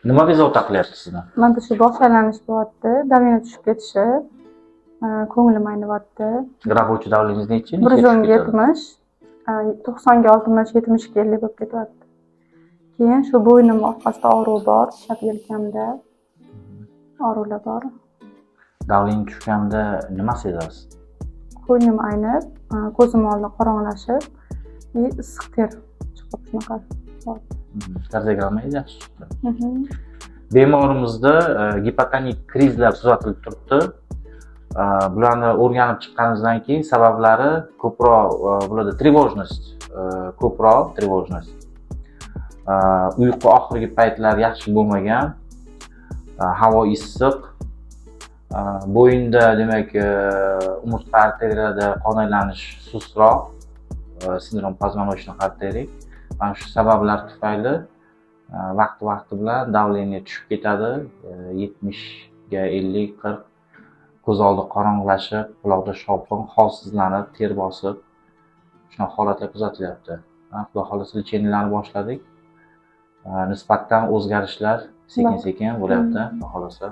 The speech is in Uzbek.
Nima bezovta qilyapti sizni? Menda shu bosh aylanish bo'lyapti, davleniya tushib ketishi, ko'nglim aynyapti. Rабочий давленияңiz nechi? Bir Nechaga yuz tushib ketadi? 70, 90ga 60, 70ga 50 bo'lib ketyapti. Keyin shu bo'ynim orqasida og'riq bor, chap yelkamda og'riqlar bor. Davleniya tushganda nima sezasiz? Ko'nglim aynib, ko'zim oldi qorong'ilashib, issiq ter chiqib shunaqa bo'lyapti. Kardiogrammangiz yaxshi chiqdi. Bemorimizda gipotonik krizlar kuzatilib turibdi. Bularni o'rganib chiqqanimizdan keyin sabablari ko'proq bularda trevojность, ko'proq trevojность. Uyqu oxirgi paytlar yaxshi bo'lmagan, havo issiq, bo'yinda demak umurtqa arteriyada qon aylanish sustroq, sindrom poзвоночных arteriy. Mana shu sabablar tufayli vaqti bilan davleniya tushib ketadi, 70ga 50, 40, ko'z oldi qorong'ilashib, quloqda shovqin, holsizlanib, ter bosib, shunaqa holatlar kuzatilyapti. Xudo xohlasa lecheniyalarni boshladik. Nisbatan o'zgarishlar sekin-sekin bo'lyapti, xudo xohlasa.